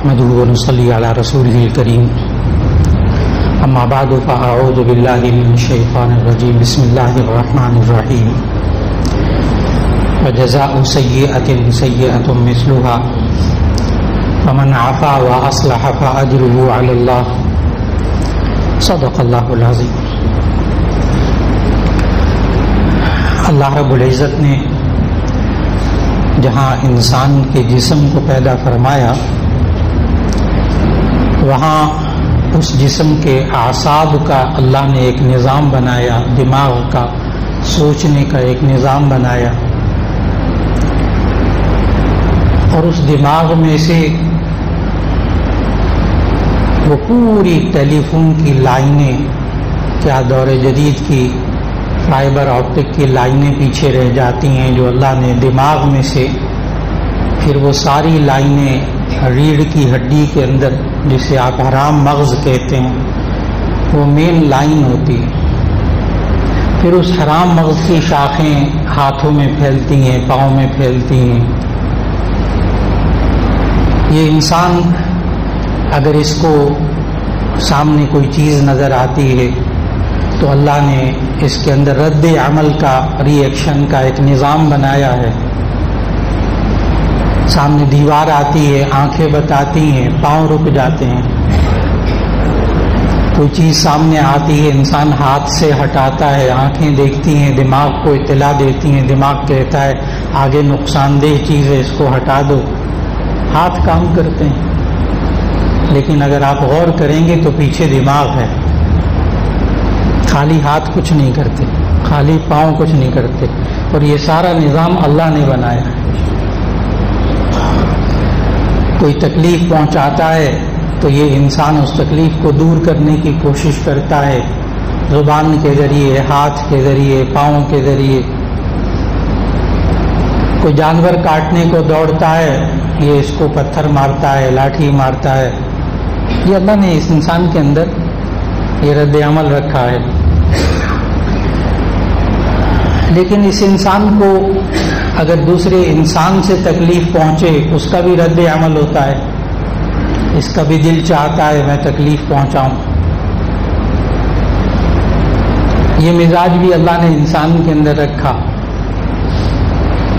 نحمده ونصلي على رسوله الكريم اما بعد فاعوذ بالله من الشيطان الرجيم بسم الله الرحمن الرحيم وجزاء سيئة سيئة مثلها فمن عفا واصلح فاجره على الله صدق الله العظيم۔ اللہ رب العزت نے جہاں انسان کے جسم کو پیدا فرمایا وہاں اس جسم کے اعصاب کا اللہ نے ایک نظام بنایا، دماغ کا سوچنے کا ایک نظام بنایا، اور اس دماغ میں سے وہ پوری ٹیلی فون کی لائنیں، کیا دور جدید کی فائبر آپٹک کی لائنیں پیچھے رہ جاتی ہیں، جو اللہ نے دماغ میں سے پھر وہ ساری لائنیں ریڑھ کی ہڈی کے اندر، جسے آپ حرام مغز کہتے ہیں، وہ مین لائن ہوتی ہے، پھر اس حرام مغز کی شاخیں ہاتھوں میں پھیلتی ہیں، پاؤں میں پھیلتی ہیں۔ یہ انسان اگر اس کو سامنے کوئی چیز نظر آتی ہے تو اللہ نے اس کے اندر رد عمل کا، ری ایکشن کا ایک نظام بنایا ہے۔ سامنے دیوار آتی ہے، آنکھیں بتاتی ہیں، پاؤں رک جاتے ہیں۔ کوئی چیز سامنے آتی ہے، انسان ہاتھ سے ہٹاتا ہے، آنکھیں دیکھتی ہیں، دماغ کو اطلاع دیتی ہیں، دماغ کہتا ہے آگے نقصان دہ چیز ہے، اس کو ہٹا دو، ہاتھ کام کرتے ہیں۔ لیکن اگر آپ غور کریں گے تو پیچھے دماغ ہے، خالی ہاتھ کچھ نہیں کرتے، خالی پاؤں کچھ نہیں کرتے، اور یہ سارا نظام اللہ نے بنایا ہے۔ کوئی تکلیف پہنچاتا ہے تو یہ انسان اس تکلیف کو دور کرنے کی کوشش کرتا ہے، زبان کے ذریعے، ہاتھ کے ذریعے، پاؤں کے ذریعے۔ کوئی جانور کاٹنے کو دوڑتا ہے، یہ اس کو پتھر مارتا ہے، لاٹھی مارتا ہے۔ یہ اللہ نے اس انسان کے اندر یہ رد عمل رکھا ہے۔ لیکن اس انسان کو اگر دوسرے انسان سے تکلیف پہنچے، اس کا بھی رد عمل ہوتا ہے، اس کا بھی دل چاہتا ہے میں تکلیف پہنچاؤں۔ یہ مزاج بھی اللہ نے انسان کے اندر رکھا،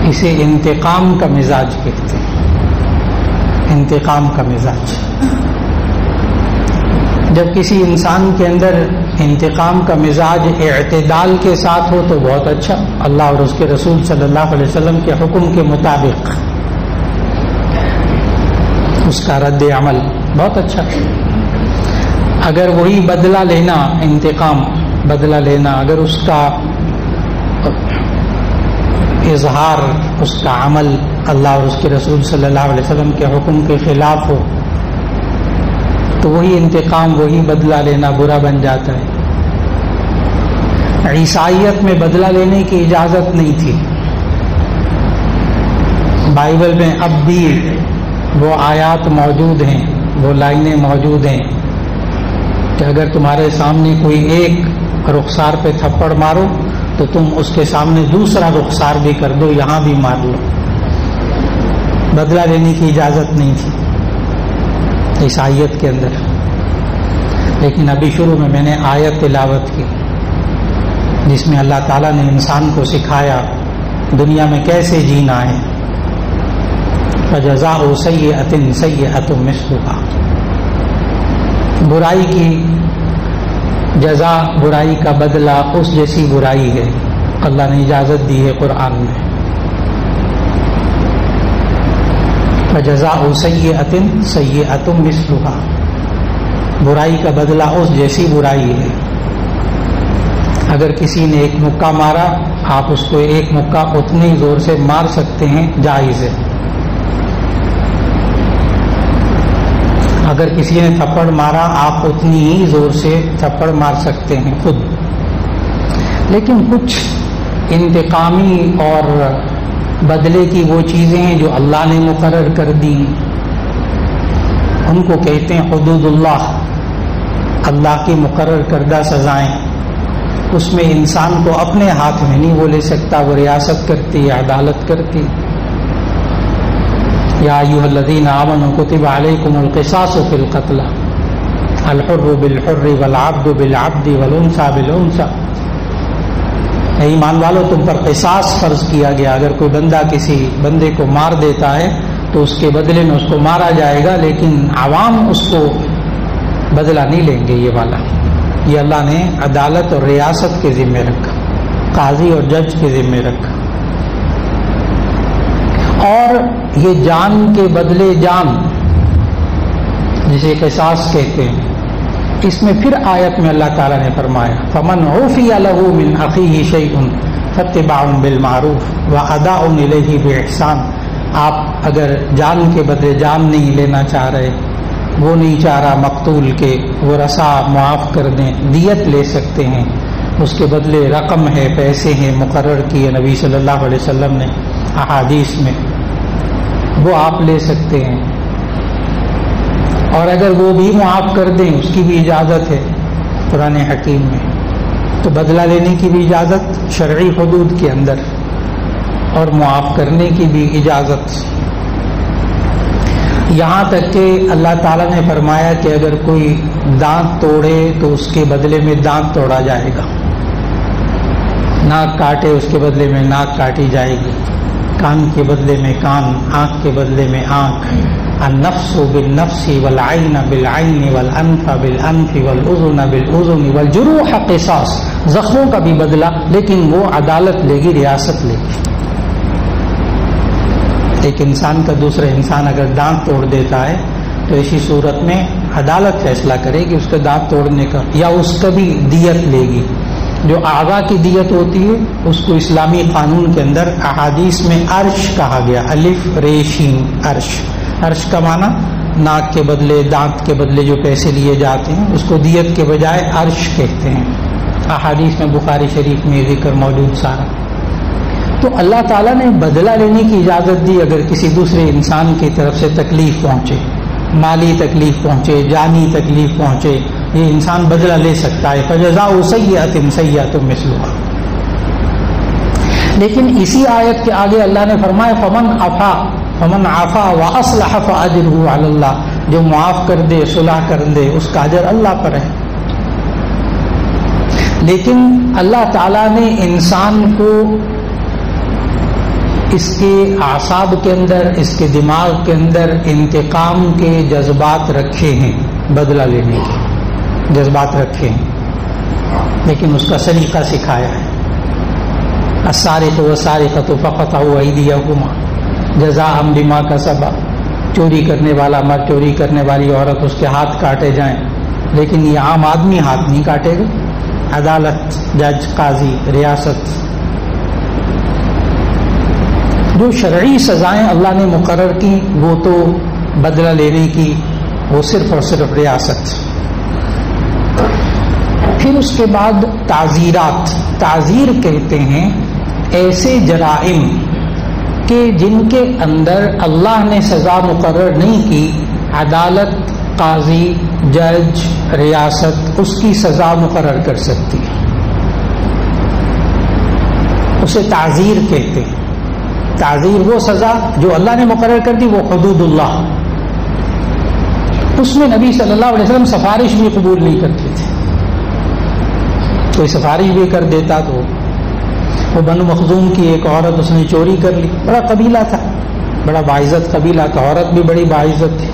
اسے انتقام کا مزاج کہتے ہیں، انتقام کا مزاج۔ جب کسی انسان کے اندر انتقام کا مزاج اعتدال کے ساتھ ہو تو بہت اچھا، اللہ اور اس کے رسول صلی اللہ علیہ وسلم کے حکم کے مطابق اس کا رد عمل بہت اچھا۔ اگر وہی بدلہ لینا، انتقام بدلہ لینا، اگر اس کا اظہار، اس کا عمل اللہ اور اس کے رسول صلی اللہ علیہ وسلم کے حکم کے خلاف ہو تو وہی انتقام، وہی بدلہ لینا برا بن جاتا ہے۔ عیسائیت میں بدلہ لینے کی اجازت نہیں تھی۔ بائبل میں اب بھی وہ آیات موجود ہیں، وہ لائنیں موجود ہیں کہ اگر تمہارے سامنے کوئی ایک رخسار پہ تھپڑ مارو تو تم اس کے سامنے دوسرا رخسار بھی کر دو، یہاں بھی مار لو۔ بدلہ لینے کی اجازت نہیں تھی عیسائیت کے اندر۔ لیکن ابھی شروع میں نے آیت تلاوت کی جس میں اللہ تعالیٰ نے انسان کو سکھایا دنیا میں کیسے جینا ہے۔ فَجَزَاءُ سَيِّئَةٍ سَيِّئَةٌ مِثْلُهَا، برائی کی جزا، برائی کا بدلہ اس جیسی برائی ہے، اللہ نے اجازت دی ہے قرآن میں۔ فَجَزَاءُ سَيِّئَةٍ سَيِّئَةٌ مِثْلُهَا، برائی کا بدلہ اس جیسی برائی ہے۔ اگر کسی نے ایک مکہ مارا، آپ اس کو ایک مکہ اتنے ہی زور سے مار سکتے ہیں، جائز ہے۔ اگر کسی نے تھپڑ مارا، آپ اتنی ہی زور سے تھپڑ مار سکتے ہیں خود۔ لیکن کچھ انتقامی اور بدلے کی وہ چیزیں ہیں جو اللہ نے مقرر کر دی، ان کو کہتے ہیں حدود اللہ، اللہ کی مقرر کردہ سزائیں۔ اس میں انسان کو اپنے ہاتھ میں نہیں وہ لے سکتا، وہ ریاست کرتی، عدالت کرتی۔ یا ایھا الذین آمنوا کتب علیکم القصاص فی القتلى الحر بالحر والعبد بالعبد والانثى بالانثى، اے ایمان والو تم پر قصاص فرض کیا گیا، اگر کوئی بندہ کسی بندے کو مار دیتا ہے تو اس کے بدلے میں اس کو مارا جائے گا، لیکن عوام اس کو بدلہ نہیں لیں گے۔ یہ والا یہ اللہ نے عدالت اور ریاست کے ذمے رکھا، قاضی اور جج کے ذمے رکھا۔ اور یہ جان کے بدلے جان جسے قصاص کہتے ہیں، اس میں پھر آیت میں اللہ تعالیٰ نے فرمایا فَمَنْ عُفِيَ لَهُ مِنْ أَخِيهِ شَيْءٌ فَاتِّبَاعٌ بِالْمَعْرُوفِ وَأَدَاءٌ إِلَيْهِ بِإِحْسَانٍ، آپ اگر جان کے بدلے جان نہیں لینا چاہ رہے، وہ نہیں چاہ رہا مقتول کے وہ رسا معاف کر دیں، دیت لے سکتے ہیں، اس کے بدلے رقم ہے، پیسے ہیں مقرر کیے نبی صلی اللہ علیہ وسلم نے احادیث میں، وہ آپ لے سکتے ہیں۔ اور اگر وہ بھی معاف کر دیں اس کی بھی اجازت ہے قرآن حکیم میں، تو بدلہ لینے کی بھی اجازت شرعی حدود کے اندر، اور معاف کرنے کی بھی اجازت۔ یہاں تک کہ اللہ تعالیٰ نے فرمایا کہ اگر کوئی دانت توڑے تو اس کے بدلے میں دانت توڑا جائے گا، ناک کاٹے اس کے بدلے میں ناک کاٹی جائے گی، کان کے بدلے میں کان، آنکھ کے بدلے میں آنکھ، النفس بالنفس والعین بالعین والانف بالانف والاذن بالاذن والجروح قصاص، زخموں کا بھی بدلہ، لیکن وہ عدالت لے گی، ریاست لے گی۔ ایک انسان کا دوسرا انسان اگر دانت توڑ دیتا ہے تو اسی صورت میں عدالت فیصلہ کرے گی اس کے دانت توڑنے کا، یا اس کا بھی دیت لے گی۔ جو اعضاء کی دیت ہوتی ہے اس کو اسلامی قانون کے اندر احادیث میں عرش کہا گیا، الف ریشین عرش۔ عرش کا معنی ناک کے بدلے دانت کے بدلے جو پیسے لیے جاتے ہیں اس کو دیت کے بجائے عرش کہتے ہیں، احادیث میں بخاری شریف میں ذکر موجود سارا۔ تو اللہ تعالیٰ نے بدلہ لینے کی اجازت دی اگر کسی دوسرے انسان کی طرف سے تکلیف پہنچے، مالی تکلیف پہنچے، جانی تکلیف پہنچے، یہ انسان بدلہ لے سکتا ہے، فَجَزَاءُ سَيِّئَةٍ سَيِّئَةٌ مِثْلُهَا۔ لیکن اسی آیت کے آگے اللہ نے فرمایا فَمَنْ عَفَا وَأَصْلَحَ فَأَجْرُهُ عَلَى اللَّهِ، جو معاف کر دے صلح کر دے اس کا اجر اللہ پر ہے۔ لیکن اللہ تعالیٰ نے انسان کو اس کے اعصاب کے اندر، اس کے دماغ کے اندر انتقام کے جذبات رکھے ہیں، بدلہ لینے کے جذبات رکھے ہیں، لیکن اس کا سلیقہ سکھایا ہے۔ السارق والسارقۃ فقطعوا ایدیہما جزاء بما کسبا، چوری کرنے والا مرد، چوری کرنے والی عورت، اس کے ہاتھ کاٹے جائیں، لیکن یہ عام آدمی ہاتھ نہیں کاٹے گا، عدالت، جج، قاضی، ریاست۔ جو شرعی سزائیں اللہ نے مقرر کی وہ تو بدلہ لینے کی، وہ صرف اور صرف ریاست۔ پھر اس کے بعد تعزیرات، تعزیر کہتے ہیں ایسے جرائم کہ جن کے اندر اللہ نے سزا مقرر نہیں کی، عدالت، قاضی، جج، ریاست اس کی سزا مقرر کر سکتی ہے، اسے تعزیر کہتے ہیں۔ تعزیر وہ سزا جو اللہ نے مقرر کر دی، وہ حدود اللہ، اس میں نبی صلی اللہ علیہ وسلم سفارش بھی قبول نہیں کرتے تھے۔ کوئی سفارش بھی کر دیتا تو وہ بنو مخزوم کی ایک عورت، اس نے چوری کر لی، بڑا قبیلہ تھا، بڑا باعزت قبیلہ تھا، عورت بھی بڑی باعزت تھی،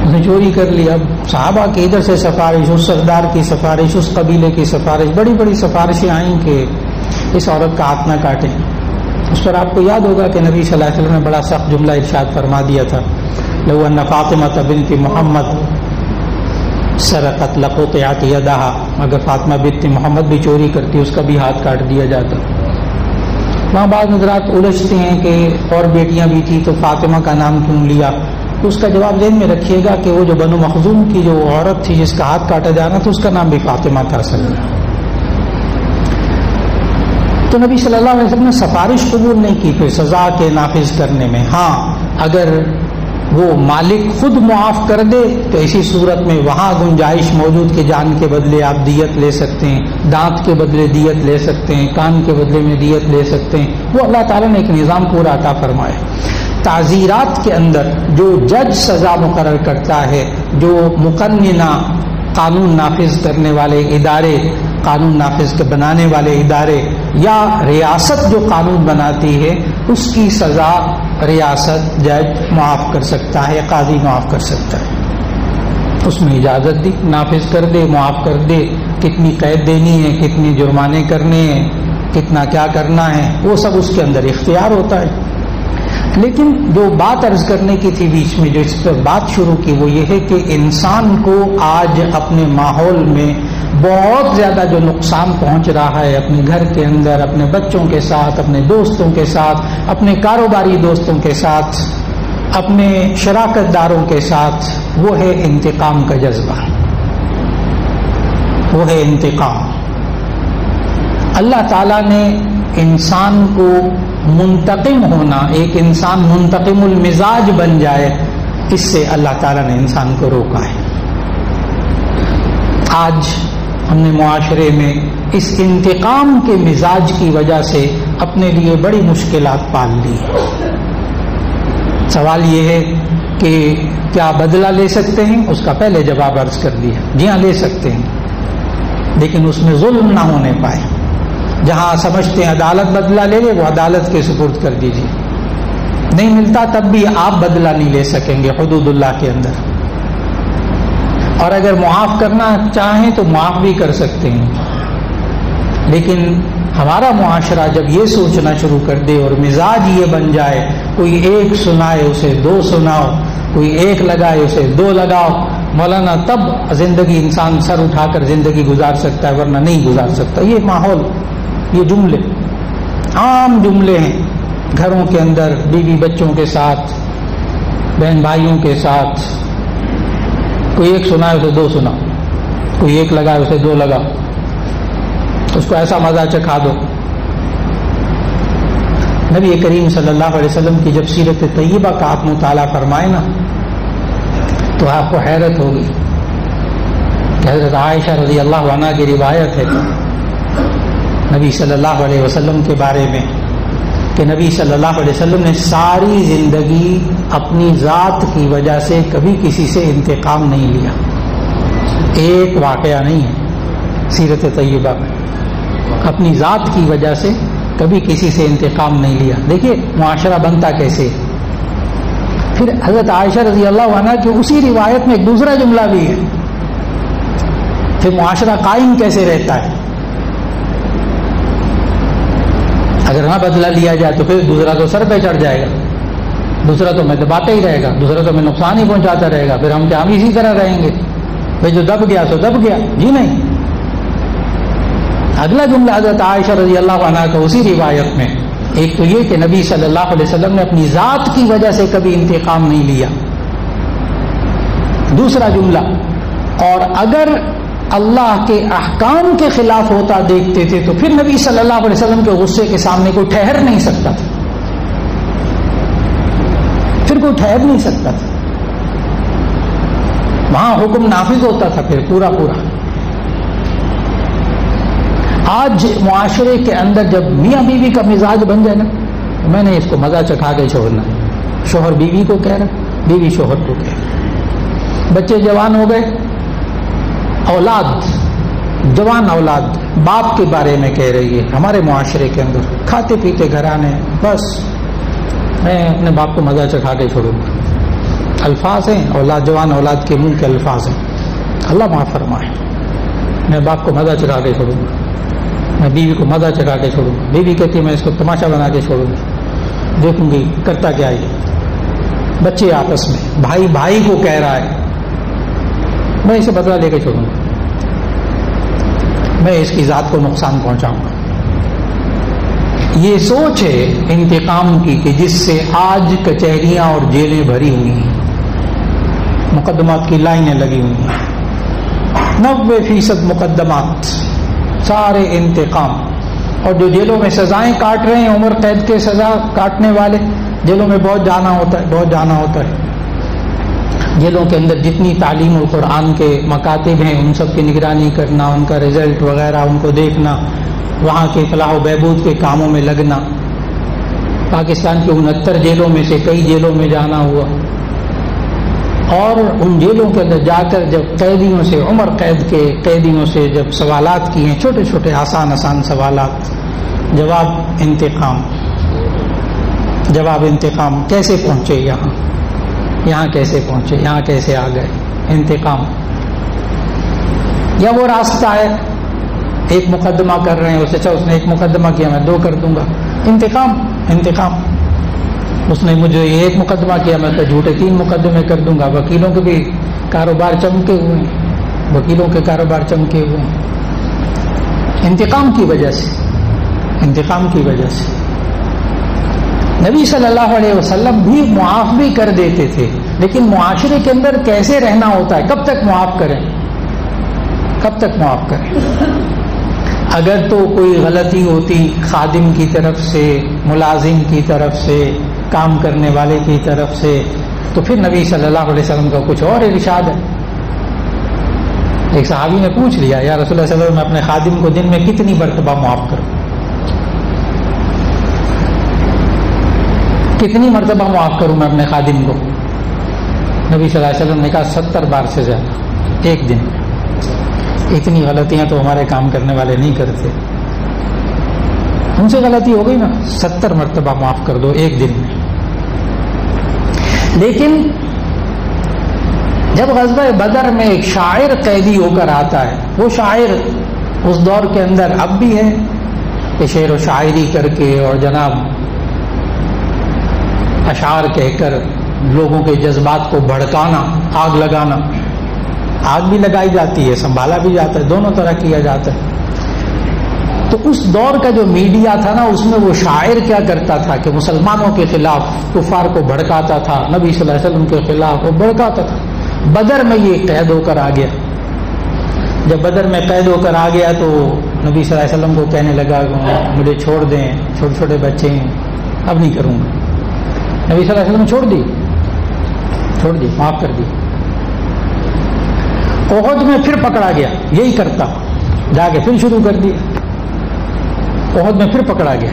اس نے چوری کر لی۔ اب صحابہ کی ادھر سے سفارش، اس سردار کی سفارش، اس قبیلے کی سفارش، بڑی بڑی سفارشیں آئیں کہ اس عورت کا ہاتھ نہ کاٹیں۔ اس پر آپ کو یاد ہوگا کہ نبی صلی اللہ علیہ وسلم نے بڑا سخت جملہ ارشاد فرما دیا تھا، لو ان فاطمہ بنت محمد سرقت لقطعت یدها، اگر فاطمہ بنت محمد بھی چوری کرتی اس کا بھی ہاتھ کاٹ دیا جاتا۔ وہاں بعض حضرات الجھتے ہیں کہ اور بیٹیاں بھی تھی تو فاطمہ کا نام کیوں لیا، تو اس کا جواب ذہن میں رکھیے گا کہ وہ جو بنو مخزوم کی جو عورت تھی جس کا ہاتھ کاٹا جانا تھا اس کا نام بھی فاطمہ تھا اصل میں۔ تو نبی صلی اللہ علیہ وسلم نے سفارش قبول نہیں کی پھر سزا کے نافذ کرنے میں۔ ہاں اگر وہ مالک خود معاف کر دے تو ایسی صورت میں وہاں گنجائش موجود کہ جان کے بدلے آپ دیت لے سکتے ہیں، دانت کے بدلے دیت لے سکتے ہیں، کان کے بدلے میں دیت لے سکتے ہیں، وہ اللہ تعالیٰ نے ایک نظام پورا عطا فرمایا۔ تعزیرات کے اندر جو جج سزا مقرر کرتا ہے، جو مقننہ قانون نافذ کرنے والے ادارے، قانون نافذ بنانے والے ادارے، یا ریاست جو قانون بناتی ہے، اس کی سزا ریاست جج معاف کر سکتا ہے، قاضی معاف کر سکتا ہے. اس میں اجازت دی، نافذ کر دے، معاف کر دے، کتنی قید دینی ہے، کتنی جرمانے کرنے ہیں، کتنا کیا کرنا ہے، وہ سب اس کے اندر اختیار ہوتا ہے. لیکن جو بات عرض کرنے کی تھی بیچ میں، جو اس پر بات شروع کی، وہ یہ ہے کہ انسان کو آج اپنے ماحول میں بہت زیادہ جو نقصان پہنچ رہا ہے، اپنے گھر کے اندر، اپنے بچوں کے ساتھ، اپنے دوستوں کے ساتھ، اپنے کاروباری دوستوں کے ساتھ، اپنے شراکت داروں کے ساتھ، وہ ہے انتقام کا جذبہ، وہ ہے انتقام. اللہ تعالیٰ نے انسان کو منتقم ہونا، ایک انسان منتقم المزاج بن جائے، اس سے اللہ تعالیٰ نے انسان کو روکا ہے. آج ہم نے معاشرے میں اس انتقام کے مزاج کی وجہ سے اپنے لیے بڑی مشکلات پال لی. سوال یہ ہے کہ کیا بدلہ لے سکتے ہیں؟ اس کا پہلے جواب عرض کر دیا، جی ہاں لے سکتے ہیں، لیکن اس میں ظلم نہ ہونے پائے. جہاں سمجھتے ہیں عدالت بدلہ لے لے، وہ عدالت کے سپرد کر دیجیے. نہیں ملتا تب بھی آپ بدلہ نہیں لے سکیں گے حدود اللہ کے اندر. اور اگر معاف کرنا چاہیں تو معاف بھی کر سکتے ہیں، لیکن ہمارا معاشرہ جب یہ سوچنا شروع کر دے اور مزاج یہ بن جائے، کوئی ایک سنائے اسے دو سناؤ، کوئی ایک لگائے اسے دو لگاؤ، مولانا تب زندگی انسان سر اٹھا کر زندگی گزار سکتا ہے، ورنہ نہیں گزار سکتا. یہ ماحول، یہ جملے عام جملے ہیں گھروں کے اندر، بیوی بچوں کے ساتھ، بہن بھائیوں کے ساتھ. کوئی ایک سنائے اسے دو سناؤ، کوئی ایک لگائے اسے دو لگاؤ، اس کو ایسا مزہ چکھا دو. نبی کریم صلی اللہ علیہ وسلم کی جب سیرت طیبہ کا آپ مطالعہ فرمائے نا، تو آپ کو حیرت ہوگی کہ حضرت عائشہ رضی اللہ عنہا کی روایت ہے نبی صلی اللہ علیہ وسلم کے بارے میں کہ نبی صلی اللہ علیہ وسلم نے ساری زندگی اپنی ذات کی وجہ سے کبھی کسی سے انتقام نہیں لیا. ایک واقعہ نہیں ہے سیرت طیبہ میں، اپنی ذات کی وجہ سے کبھی کسی سے انتقام نہیں لیا. دیکھیے معاشرہ بنتا کیسے. پھر حضرت عائشہ رضی اللہ عنہا کی اسی روایت میں ایک دوسرا جملہ بھی ہے، پھر معاشرہ قائم کیسے رہتا ہے. اگر نہ بدلہ لیا جائے تو پھر دوسرا تو سر پہ چڑھ جائے گا، دوسرا تو میں دباتا ہی رہے گا، دوسرا تو میں نقصان ہی پہنچاتا رہے گا، پھر ہم کیا ہم اسی طرح رہیں گے؟ بھائی جو دب گیا تو دب گیا، جی نہیں. اگلا جملہ حضرت عائشہ رضی اللہ عنہا کا اسی روایت میں، ایک تو یہ کہ نبی صلی اللہ علیہ وسلم نے اپنی ذات کی وجہ سے کبھی انتقام نہیں لیا. دوسرا جملہ، اور اگر اللہ کے احکام کے خلاف ہوتا دیکھتے تھے تو پھر نبی صلی اللہ علیہ وسلم کے غصے کے سامنے کوئی ٹھہر نہیں سکتا تھا، پھر کوئی ٹھہر نہیں سکتا تھا، وہاں حکم نافذ ہوتا تھا پھر پورا پورا. آج معاشرے کے اندر جب میاں بیوی کا مزاج بن جائے نا، میں نے اس کو مزہ چکھا کے چھوڑنا، شوہر بیوی کو کہہ رہا، بیوی شوہر کو کہہ رہا، بچے جوان ہو گئے، اولاد جوان اولاد باپ کے بارے میں کہہ رہی ہے. ہمارے معاشرے کے اندر کھاتے پیتے گھرانے، بس میں اپنے باپ کو مزہ چکھا کے چھوڑوں گا. الفاظ ہیں اولاد، جوان اولاد کے منہ کے الفاظ ہیں. اللہ معاف فرمائے. میں باپ کو مزہ چکھا کے چھوڑوں گا، میں بیوی کو مزہ چکھا کے چھوڑوں گا. بیوی کہتی ہے میں اس کو تماشا بنا کے چھوڑوں گی، دیکھوں گی کرتا کیا ہے. بچے آپس میں، بھائی بھائی کو کہہ رہا ہے میں اسے بدلہ لے کے چھوڑوں گا، میں اس کی ذات کو نقصان پہنچاؤں گا. یہ سوچ ہے انتقام کی کہ جس سے آج کچہریاں اور جیلیں بھری ہوئی ہیں، مقدمات کی لائنیں لگی ہوئی ہیں، 90% مقدمات سارے انتقام. اور جو جیلوں میں سزائیں کاٹ رہے ہیں، عمر قید کے سزا کاٹنے والے، جیلوں میں بہت جانا ہوتا ہے، بہت جانا ہوتا ہے. جیلوں کے اندر جتنی تعلیم القرآن کے مکاتب ہیں ان سب کی نگرانی کرنا، ان کا رزلٹ وغیرہ ان کو دیکھنا، وہاں کے فلاح و بہبود کے کاموں میں لگنا، پاکستان کی 69 جیلوں میں سے کئی جیلوں میں جانا ہوا، اور ان جیلوں کے اندر جا کر جب قیدیوں سے، عمر قید کے قیدیوں سے جب سوالات کیے، چھوٹے چھوٹے آسان سوالات، جواب انتقام، کیسے پہنچے یہاں کیسے پہنچے، یہاں کیسے آ گئے، انتقام، یا وہ راستہ ہے ایک مقدمہ کر رہے ہیں، اس نے ایک مقدمہ کیا میں 2 کر دوں گا، انتقام، اس نے مجھے ایک مقدمہ کیا میں تو جھوٹے 3 مقدمے کر دوں گا۔ وکیلوں کے بھی کاروبار چمکے ہوئے ہیں، انتقام کی وجہ سے۔ نبی صلی اللہ علیہ وسلم بھی معاف بھی کر دیتے تھے، لیکن معاشرے کے اندر کیسے رہنا ہوتا ہے، کب تک معاف کریں؟ اگر تو کوئی غلطی ہوتی خادم کی طرف سے، ملازم کی طرف سے، کام کرنے والے کی طرف سے، تو پھر نبی صلی اللہ علیہ وسلم کا کچھ اور ارشاد ہے۔ ایک صحابی نے پوچھ لیا، یا رسول اللہ صلی اللہ علیہ وسلم، میں اپنے خادم کو دن میں کتنی مرتبہ معاف کروں؟ کتنی مرتبہ معاف کروں میں اپنے خادم کو؟ نبی صلی اللہ علیہ وسلم نے کہا 70 بار سے زیادہ ایک دن میں۔ اتنی غلطیاں تو ہمارے کام کرنے والے نہیں کرتے، ان سے غلطی ہو گئی نا، 70 مرتبہ معاف کر دو ایک دن میں۔ لیکن جب غزوہ بدر میں ایک شاعر قیدی ہو کر آتا ہے، وہ شاعر اس دور کے اندر اب بھی ہے کہ شعر و شاعری کر کے اور جناب اشعار کہہ کر لوگوں کے جذبات کو بھڑکانا، آگ لگانا، آگ بھی لگائی جاتی ہے، سنبھالا بھی جاتا ہے، دونوں طرح کیا جاتا ہے۔ تو اس دور کا جو میڈیا تھا نا، اس میں وہ شاعر کیا کرتا تھا کہ مسلمانوں کے خلاف کفار کو بھڑکاتا تھا، نبی صلی اللہ علیہ وسلم کے خلاف وہ بھڑکاتا تھا۔ بدر میں یہ قید ہو کر آ گیا، جب بدر میں قید ہو کر آ گیا تو نبی صلی اللہ علیہ وسلم کو کہنے لگا مجھے چھوڑ دیں، چھوٹے چھوٹے بچے ہیں، اب نہیں کروں گا۔ نبی صلی اللہ علیہ وسلم چھوڑ دی، معاف کر دی۔ احد میں پھر پکڑا گیا، یہی کرتا، جا کے پھر شروع کر دیا۔ احد میں پھر پکڑا گیا،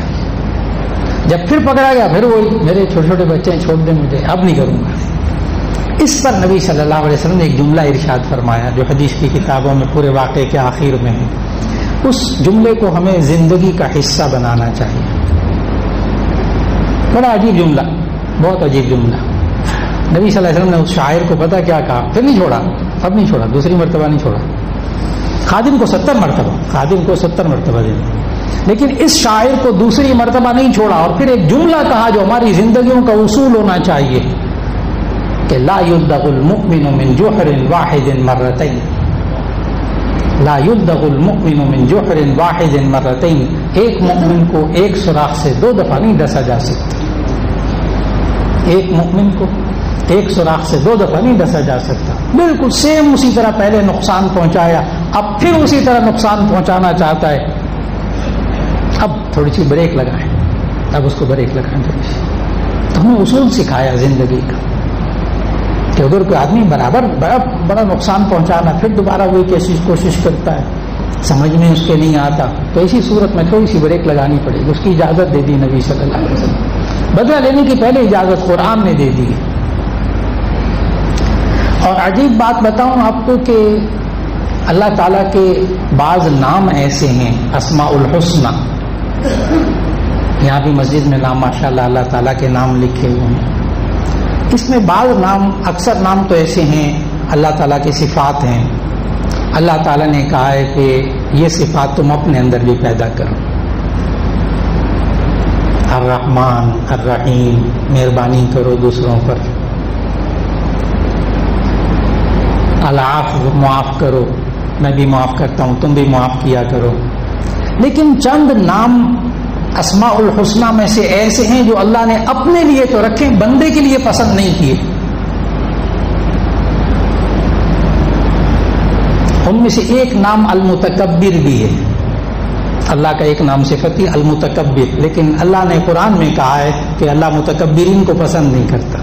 جب پھر پکڑا گیا پھر وہی، میرے چھوٹے چھوٹے بچے ہیں، چھوڑ دیں مجھے، اب نہیں کروں گا۔ اس پر نبی صلی اللہ علیہ وسلم نے ایک جملہ ارشاد فرمایا جو حدیث کی کتابوں میں پورے واقعے کے آخر میں ہے۔ اس جملے کو ہمیں زندگی کا حصہ بنانا چاہیے۔ بڑا عجیب جملہ، بہت عجیب جملہ۔ نبی صلی اللہ علیہ وسلم نے اس شاعر کو پتہ کیا کہا، پھر نہیں چھوڑا، اب نہیں چھوڑا، دوسری مرتبہ نہیں چھوڑا۔ خادم کو 70 مرتبہ دینا، لیکن اس شاعر کو دوسری مرتبہ نہیں چھوڑا، اور پھر ایک جملہ کہا جو ہماری زندگیوں کا اصول ہونا چاہیے کہ لا يلدغ المؤمن من جحر واحد مرتين، لا يلدغ المؤمن من جحر واحد مرتين، ایک مومن کو ایک سوراخ سے 2 دفعہ نہیں ڈسا جا سکتا، ایک مومن کو ایک سوراخ سے 2 دفعہ نہیں ڈسا جا سکتا۔ بالکل سیم اسی طرح پہلے نقصان پہنچایا، اب پھر اسی طرح نقصان پہنچانا چاہتا ہے، اب تھوڑی سی بریک لگائیں، اب اس کو بریک لگائیں تھوڑی سی۔ تو ہمیں اصول سکھایا زندگی کا کہ اگر کوئی آدمی برابر بڑا نقصان پہنچانا، پھر دوبارہ وہی کیسی کوشش کرتا ہے، سمجھ میں اس کے نہیں آتا، تو اسی صورت میں تھوڑی سی بریک لگانی پڑے گی۔ اس کی اجازت دے دی نبی صلی اللہ علیہ وسلم، بدلہ لینے کی پہلے اجازت قرآن نے دے دی ہے۔ اور عجیب بات بتاؤں آپ کو کہ اللہ تعالیٰ کے بعض نام ایسے ہیں، اسماء الحسنہ، یہاں بھی مسجد میں نام ماشاءاللہ اللہ تعالیٰ کے نام لکھے ہوئے ہیں۔ اس میں بعض نام، اکثر نام تو ایسے ہیں اللہ تعالیٰ کی صفات ہیں، اللہ تعالیٰ نے کہا ہے کہ یہ صفات تم اپنے اندر بھی پیدا کرو۔ الرحمن، الرحیم، مہربانی کرو دوسروں پر، العفو، معاف کرو، میں بھی معاف کرتا ہوں، تم بھی معاف کیا کرو۔ لیکن چند نام اسماء الحسنہ میں سے ایسے ہیں جو اللہ نے اپنے لیے تو رکھے، بندے کے لیے پسند نہیں کیے۔ ان میں سے ایک نام المتکبر بھی ہے، اللہ کا ایک نام صفتی المتکبر، لیکن اللہ نے قرآن میں کہا ہے کہ اللہ متکبرین کو پسند نہیں کرتا،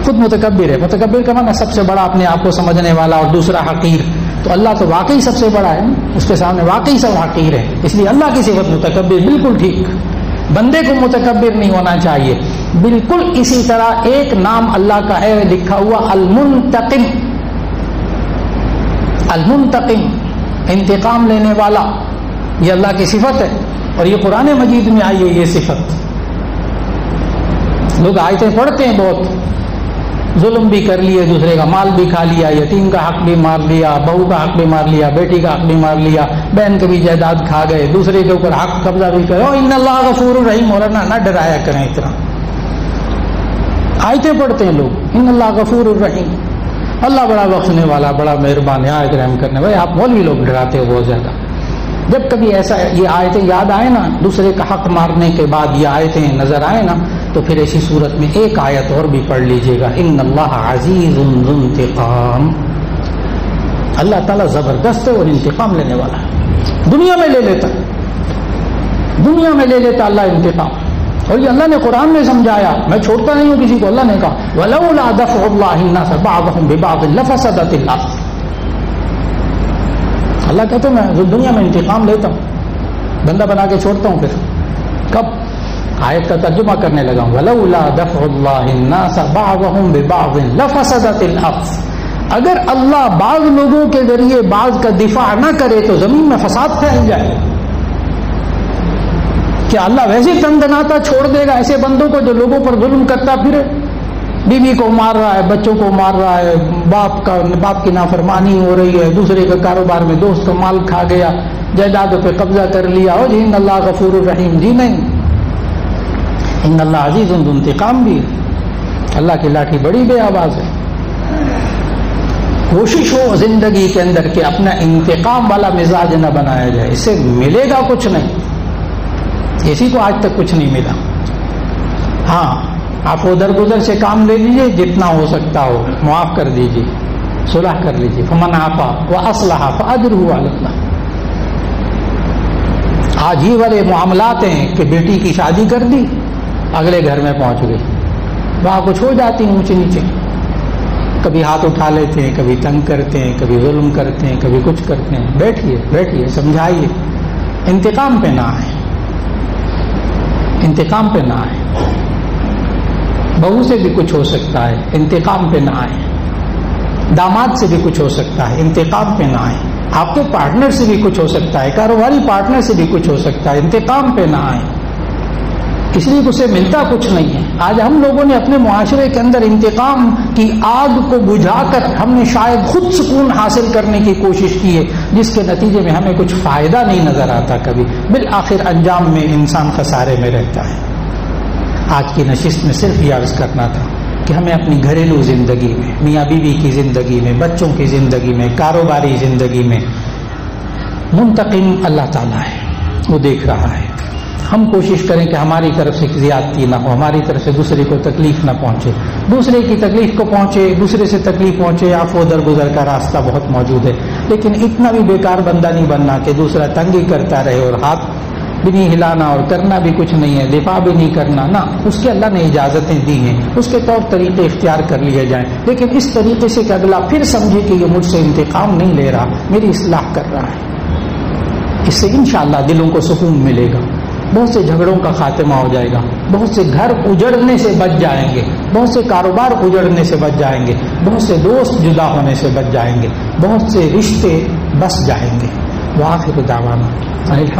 خود متکبر ہے۔ متکبر کا معنی سب سے بڑا، اپنے آپ کو سمجھنے والا، اور دوسرا حقیر۔ تو اللہ تو واقعی سب سے بڑا ہے، اس کے سامنے واقعی سب حقیر ہے، اس لیے اللہ کی صفت متکبر بالکل ٹھیک۔ بندے کو متکبر نہیں ہونا چاہیے. بالکل اسی طرح ایک نام اللہ کا ہے لکھا ہوا المنتقم. المنتقم انتقام لینے والا، یہ اللہ کی صفت ہے اور یہ قرآن مجید میں آئی ہے یہ صفت. لوگ آیتیں پڑھتے ہیں بہت، ظلم بھی کر لیے، دوسرے کا مال بھی کھا لیا، یتیم کا حق بھی مار لیا، بہو کا حق بھی مار لیا، بیٹی کا حق بھی مار لیا، بہن کے بھی جائیداد کھا گئے، دوسرے کے اوپر حق قبضہ بھی کرے. ان اللہ غفور الرحیم، مولانا نہ ڈرایا کریں اتنا. آیتیں پڑھتے ہیں لوگ، ان اللہ غفور الرحیم، اللہ بڑا بخشنے والا، بڑا مہربان ہے، آیت رحم کرنے. بھائی آپ مولوی لوگ ڈراتے ہو بہت زیادہ. جب کبھی ایسا یہ آیتیں یاد آئے نا، دوسرے کا حق مارنے کے بعد یہ آیتیں نظر آئے نا، تو پھر ایسی صورت میں ایک آیت اور بھی پڑھ لیجئے گا، ان اللہ عزیز ذو انتقام. اللہ تعالیٰ زبردست ہے اور انتقام لینے والا ہے. دنیا میں لے لیتا، دنیا میں لے لیتا اللہ انتقام. اور یہ اللہ نے قرآن میں سمجھایا، میں چھوڑتا نہیں ہوں کسی کو. اللہ نے کہا وَلَوْلَا دَفْعُ اللَّهِ النَّاسَ بَعْضَهُمْ بِبَعْضٍ لَفَسَدَتِ الْأَرْضُ. اللہ کہتا ہے میں دنیا میں انتقام لیتا ہوں، بندہ بنا کے چھوڑتا ہوں. پھر کب آیت کا ترجمہ کرنے لگا ہوں، وَلَوْلَا دَفْعُ اللَّهِ النَّاسَ بَعْضَهُمْ بِبَعْضٍ لَفَسَدَتِ الْأَرْضُ. اگر اللہ بعض لوگوں کے ذریعے بعض کا دفاع نہ کرے تو زمین میں فساد پھیل جائے. کیا اللہ ویسے تندناتا چھوڑ دے گا ایسے بندوں کو جو لوگوں پر ظلم کرتا پھرے؟ بیوی کو مار رہا ہے، بچوں کو مار رہا ہے، باپ کی نافرمانی ہو رہی ہے، دوسرے کے کاروبار میں دوست کا مال کھا گیا، جائیدادوں پہ قبضہ کر لیا. ہو جی ان اللہ غفور الرحیم، جی نہیں، ان اللہ عزیز ذو انتقام بھی ہے. اللہ کی لاٹھی بڑی بے آواز ہے. کوشش ہو زندگی کے اندر کہ اپنا انتقام والا مزاج نہ بنایا جائے، اس سے ملے گا کچھ نہیں. کسی کو آج تک کچھ نہیں ملا. ہاں آپ ادھر گزر سے کام لے لیجیے، جتنا ہو سکتا ہو معاف کر دیجیے، صلح کر لیجیے. فمن عفا واصلح فاجرہ علی اللہ. آج ہی والے معاملات ہیں کہ بیٹی کی شادی کر دی، اگلے گھر میں پہنچ گئی، وہاں کچھ ہو جاتی ہیں اونچے نیچے، کبھی ہاتھ اٹھا لیتے ہیں، کبھی تنگ کرتے ہیں، کبھی ظلم کرتے ہیں، کبھی کچھ کرتے ہیں. بیٹھیے سمجھائیے، انتقام پہ نہ آئے، انتقام پہ نہ آئے. بہو سے بھی کچھ ہو سکتا ہے، انتقام پہ نہ آئے. داماد سے بھی کچھ ہو سکتا ہے، انتقام پہ نہ آئے. آپ کے پارٹنر سے بھی کچھ ہو سکتا ہے، کاروباری پارٹنر سے بھی کچھ ہو سکتا ہے، انتقام پہ نہ آئے. اس لیے اسے ملتا کچھ نہیں ہے. آج ہم لوگوں نے اپنے معاشرے کے اندر انتقام کی آگ کو بجھا کر ہم نے شاید خود سکون حاصل کرنے کی کوشش کی ہے، جس کے نتیجے میں ہمیں کچھ فائدہ نہیں نظر آتا. کبھی بالآخر انجام میں انسان خسارے میں رہتا ہے. آج کی نشست میں صرف یہ عرض کرنا تھا کہ ہمیں اپنی گھریلو زندگی میں، میاں بیوی کی زندگی میں، بچوں کی زندگی میں، کاروباری زندگی میں منتقم اللہ تعالیٰ ہے، وہ دیکھ رہا ہے. ہم کوشش کریں کہ ہماری طرف سے زیادتی نہ ہو، ہماری طرف سے دوسرے کو تکلیف نہ پہنچے. دوسرے کی تکلیف کو پہنچے، دوسرے سے تکلیف پہنچے، عفو درگزر کا راستہ بہت موجود ہے. لیکن اتنا بھی بیکار بندہ نہیں بننا کہ دوسرا تنگی کرتا رہے اور ہاتھ بھی نہیں ہلانا اور کرنا بھی کچھ نہیں ہے، دفاع بھی نہیں کرنا. نہ، اس کے اللہ نے اجازتیں دی ہیں، اس کے طور طریقے اختیار کر لیے جائیں، لیکن اس طریقے سے کہ اگلا پھر سمجھے کہ یہ مجھ سے انتقام نہیں لے رہا، میری اصلاح کر رہا ہے. اس سے انشاءاللہ دلوں کو سکون ملے گا. بہت سے جھگڑوں کا خاتمہ ہو جائے گا، بہت سے گھر اجڑنے سے بچ جائیں گے، بہت سے کاروبار اجڑنے سے بچ جائیں گے، بہت سے دوست جدا ہونے سے بچ جائیں گے، بہت سے رشتے بس جائیں گے. وآخر دعوانا